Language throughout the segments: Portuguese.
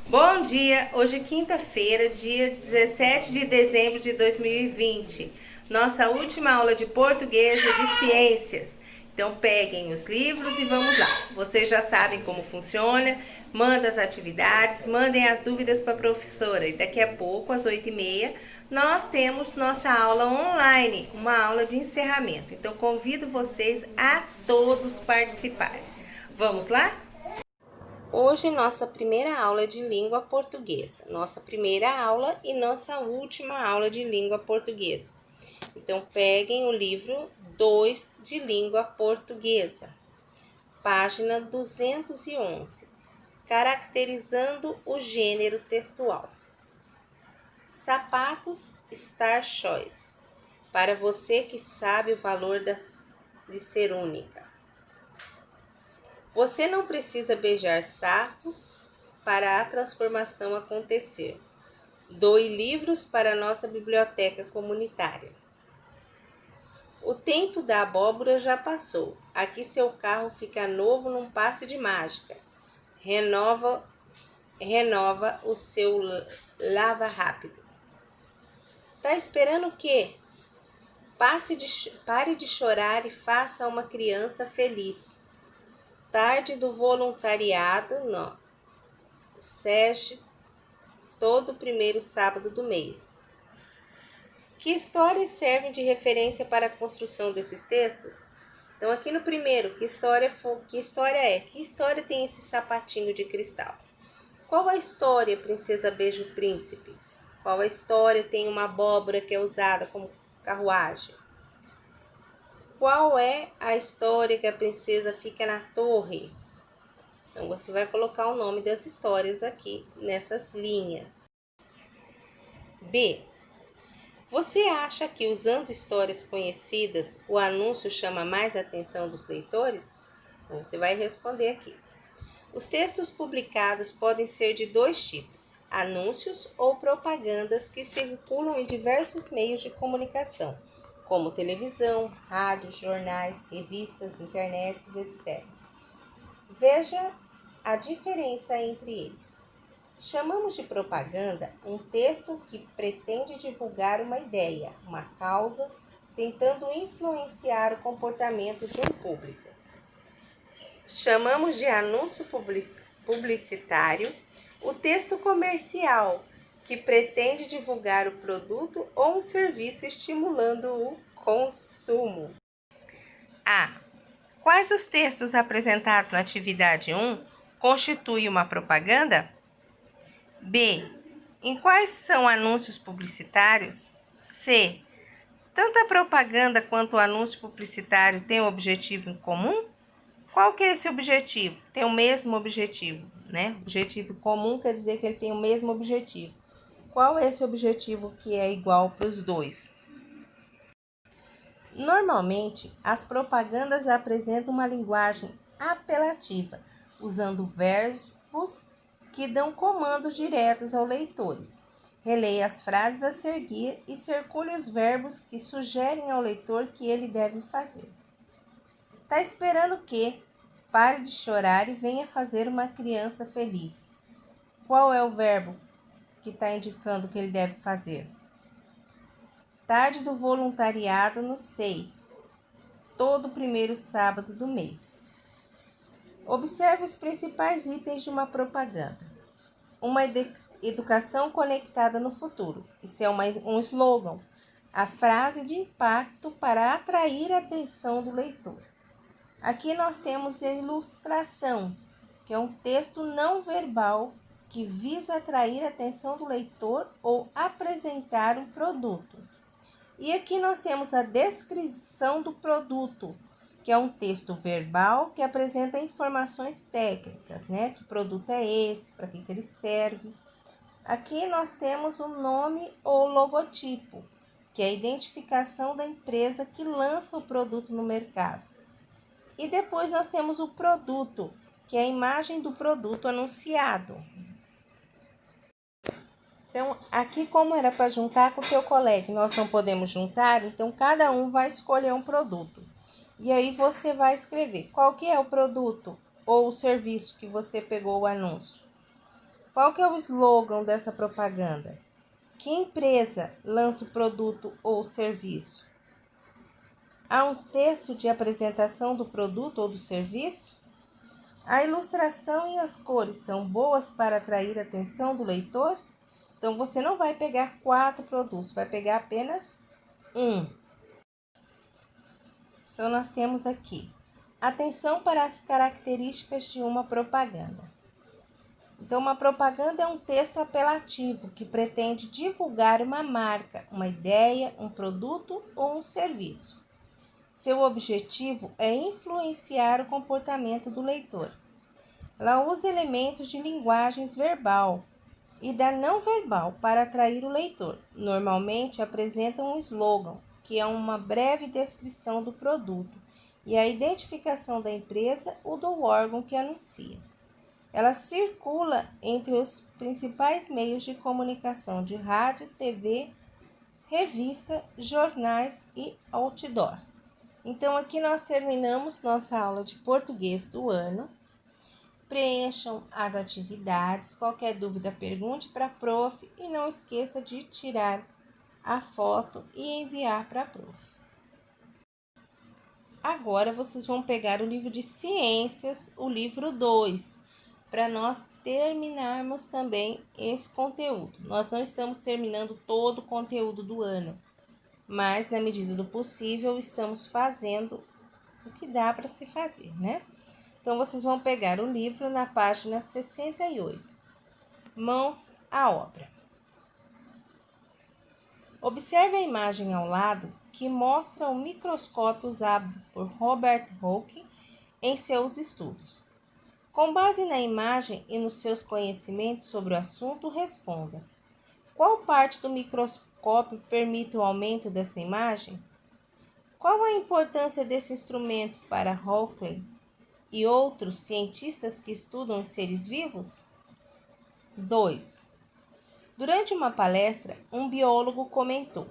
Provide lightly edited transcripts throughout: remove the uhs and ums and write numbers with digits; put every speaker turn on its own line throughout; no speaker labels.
Bom dia! Hoje é quinta-feira, dia 17 de dezembro de 2020. Nossa última aula de português e de ciências. Então peguem os livros e vamos lá. Vocês já sabem como funciona. Manda as atividades, mandem as dúvidas para a professora. E daqui a pouco, às 8h30, nós temos nossa aula online, uma aula de encerramento. Então convido vocês a todos participarem. Vamos lá? Hoje nossa primeira aula de língua portuguesa, nossa primeira aula e nossa última aula de língua portuguesa. Então peguem o livro 2 de língua portuguesa, página 211, caracterizando o gênero textual. Sapatos Star Choice, para você que sabe o valor de ser única. Você não precisa beijar sapos para a transformação acontecer. Doe livros para a nossa biblioteca comunitária. O tempo da abóbora já passou. Aqui seu carro fica novo num passe de mágica. Renova o seu lava rápido. Tá esperando o quê? Pare de chorar e faça uma criança feliz. Tarde do voluntariado, não. SESC, todo primeiro sábado do mês. Que histórias servem de referência para a construção desses textos? Então, aqui no primeiro, que história é? Que história tem esse sapatinho de cristal? Qual a história, Princesa Beijo Príncipe? Qual a história tem uma abóbora que é usada como carruagem? Qual é a história que a princesa fica na torre? Então, você vai colocar o nome das histórias aqui nessas linhas. B. Você acha que usando histórias conhecidas, o anúncio chama mais a atenção dos leitores? Então, você vai responder aqui. Os textos publicados podem ser de dois tipos: anúncios ou propagandas que circulam em diversos meios de comunicação, como televisão, rádio, jornais, revistas, internet, etc. Veja a diferença entre eles. Chamamos de propaganda um texto que pretende divulgar uma ideia, uma causa, tentando influenciar o comportamento de um público. Chamamos de anúncio publicitário o texto comercial, que pretende divulgar o produto ou um serviço estimulando o consumo. A. Quais os textos apresentados na atividade 1 constituem uma propaganda? B. Em quais são anúncios publicitários? C. Tanto a propaganda quanto o anúncio publicitário têm um objetivo em comum? Qual que é esse objetivo? Tem o mesmo objetivo, né? Objetivo comum quer dizer que ele tem o mesmo objetivo. Qual é esse objetivo que é igual para os dois? Normalmente, as propagandas apresentam uma linguagem apelativa, usando verbos que dão comandos diretos aos leitores. Releia as frases a seguir e circule os verbos que sugerem ao leitor que ele deve fazer. Tá esperando o quê? Pare de chorar e venha fazer uma criança feliz. Qual é o verbo que está indicando que ele deve fazer? Tarde do voluntariado no SEI, todo primeiro sábado do mês. Observe os principais itens de uma propaganda. Uma educação conectada no futuro. Isso é um slogan. A frase de impacto para atrair a atenção do leitor. Aqui nós temos a ilustração, que é um texto não verbal que visa atrair a atenção do leitor ou apresentar um produto. E aqui nós temos a descrição do produto, que é um texto verbal que apresenta informações técnicas, né? Que produto é esse, para que ele serve. Aqui nós temos o nome ou logotipo, que é a identificação da empresa que lança o produto no mercado. E depois nós temos o produto, que é a imagem do produto anunciado. Então, aqui como era para juntar com o teu colega, nós não podemos juntar, então cada um vai escolher um produto. E aí você vai escrever qual que é o produto ou o serviço que você pegou o anúncio. Qual que é o slogan dessa propaganda? Que empresa lança o produto ou serviço? Há um texto de apresentação do produto ou do serviço? A ilustração e as cores são boas para atrair a atenção do leitor? Então, você não vai pegar 4 produtos, vai pegar apenas um. Então, nós temos aqui: atenção para as características de uma propaganda. Então, uma propaganda é um texto apelativo que pretende divulgar uma marca, uma ideia, um produto ou um serviço. Seu objetivo é influenciar o comportamento do leitor. Ela usa elementos de linguagem verbal e da não verbal para atrair o leitor. Normalmente apresenta um slogan, que é uma breve descrição do produto, e a identificação da empresa ou do órgão que anuncia. Ela circula entre os principais meios de comunicação de rádio, TV, revista, jornais e outdoor. Então, aqui nós terminamos nossa aula de português do ano. Preencham as atividades. Qualquer dúvida, pergunte para a prof. E não esqueça de tirar a foto e enviar para a prof. Agora, vocês vão pegar o livro de ciências, o livro 2, para nós terminarmos também esse conteúdo. Nós não estamos terminando todo o conteúdo do ano, mas na medida do possível estamos fazendo o que dá para se fazer, né? Então, vocês vão pegar o livro na página 68. Mãos à obra. Observe a imagem ao lado que mostra o microscópio usado por Robert Hooke em seus estudos. Com base na imagem e nos seus conhecimentos sobre o assunto, responda: qual parte do microscópio permite o aumento dessa imagem? Qual a importância desse instrumento para Hooke e outros cientistas que estudam os seres vivos? 2. Durante uma palestra, um biólogo comentou: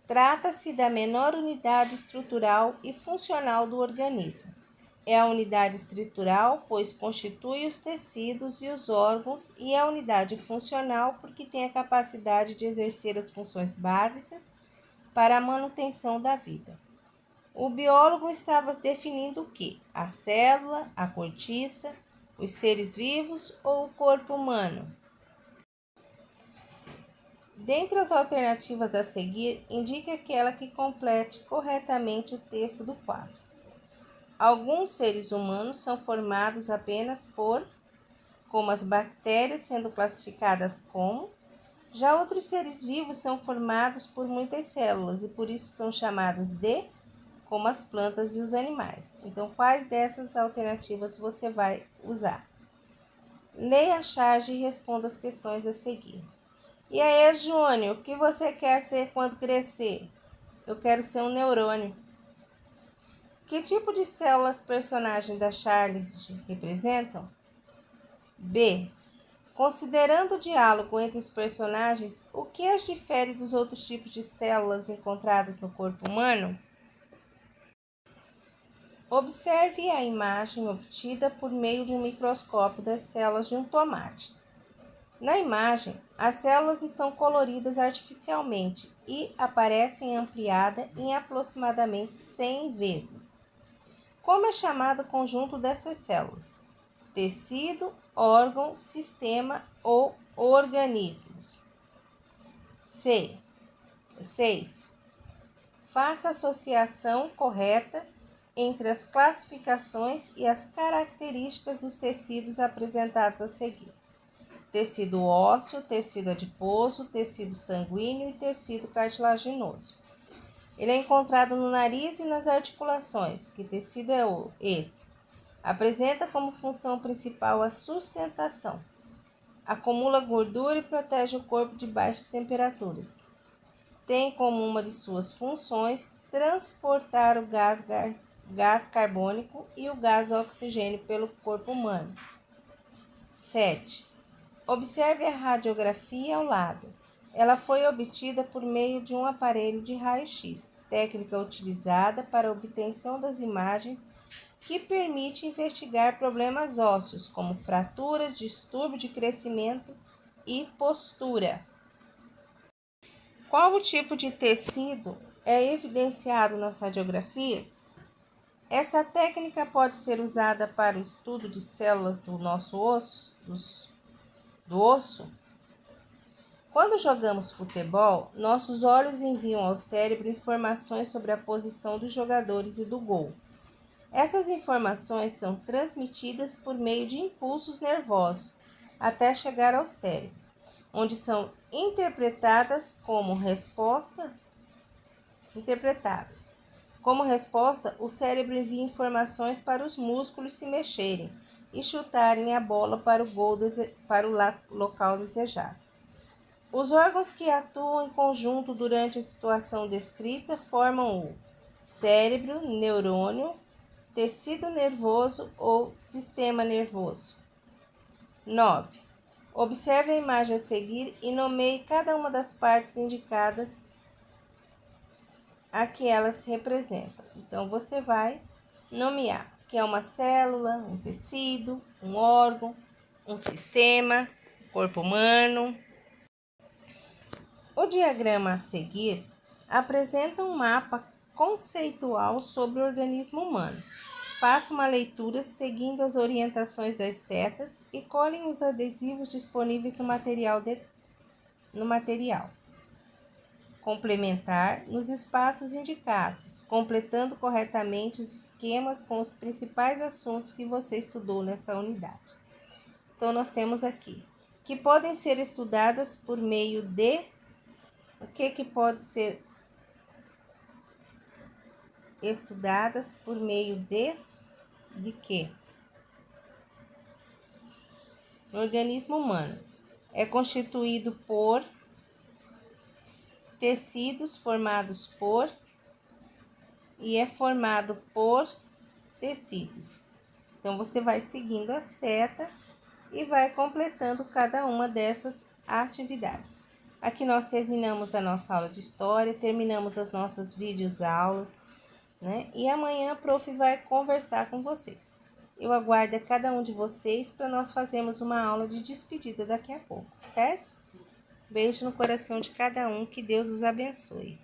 trata-se da menor unidade estrutural e funcional do organismo. É a unidade estrutural, pois constitui os tecidos e os órgãos, e é a unidade funcional, porque tem a capacidade de exercer as funções básicas para a manutenção da vida. O biólogo estava definindo o que? A célula, a cortiça, os seres vivos ou o corpo humano? Dentre as alternativas a seguir, indique aquela que complete corretamente o texto do quadro. Alguns seres humanos são formados apenas por, como as bactérias sendo classificadas como, já outros seres vivos são formados por muitas células e por isso são chamados de, como as plantas e os animais. Então, quais dessas alternativas você vai usar? Leia a charge e responda as questões a seguir. E aí, Júnior, o que você quer ser quando crescer? Eu quero ser um neurônio. Que tipo de células personagens da Charles representam? B. Considerando o diálogo entre os personagens, o que as difere dos outros tipos de células encontradas no corpo humano? Observe a imagem obtida por meio de um microscópio das células de um tomate. Na imagem, as células estão coloridas artificialmente e aparecem ampliadas em aproximadamente 100 vezes. Como é chamado o conjunto dessas células? Tecido, órgão, sistema ou organismos. 6. Faça a associação correta entre as classificações e as características dos tecidos apresentados a seguir: tecido ósseo, tecido adiposo, tecido sanguíneo e tecido cartilaginoso. Ele é encontrado no nariz e nas articulações. Que tecido é esse? Apresenta como função principal a sustentação. Acumula gordura e protege o corpo de baixas temperaturas. Tem como uma de suas funções transportar o gás carbônico e o gás oxigênio pelo corpo humano. 7. Observe a radiografia ao lado. Ela foi obtida por meio de um aparelho de raio-x, técnica utilizada para a obtenção das imagens que permite investigar problemas ósseos, como fraturas, distúrbio de crescimento e postura. Qual o tipo de tecido é evidenciado nas radiografias? Essa técnica pode ser usada para o estudo de células do nosso osso, do osso. Quando jogamos futebol, nossos olhos enviam ao cérebro informações sobre a posição dos jogadores e do gol. Essas informações são transmitidas por meio de impulsos nervosos até chegar ao cérebro, onde são interpretadas. Como resposta, o cérebro envia informações para os músculos se mexerem e chutarem a bola para o local desejado. Os órgãos que atuam em conjunto durante a situação descrita formam o cérebro, neurônio, tecido nervoso ou sistema nervoso. 9. Observe a imagem a seguir e nomeie cada uma das partes indicadas a que elas representam. Então, você vai nomear que é uma célula, um tecido, um órgão, um sistema, corpo humano. O diagrama a seguir apresenta um mapa conceitual sobre o organismo humano. Faça uma leitura seguindo as orientações das setas e colhem os adesivos disponíveis no material. Complementar nos espaços indicados, completando corretamente os esquemas com os principais assuntos que você estudou nessa unidade. Então, nós temos aqui que podem ser estudadas por meio de... O que pode ser estudadas por meio de quê? O organismo humano é constituído por tecidos formados por e é formado por tecidos. Então, você vai seguindo a seta e vai completando cada uma dessas atividades. Aqui nós terminamos a nossa aula de história, terminamos as nossas videoaulas, né? E amanhã a prof vai conversar com vocês. Eu aguardo a cada um de vocês para nós fazermos uma aula de despedida daqui a pouco, certo? Beijo no coração de cada um, que Deus os abençoe.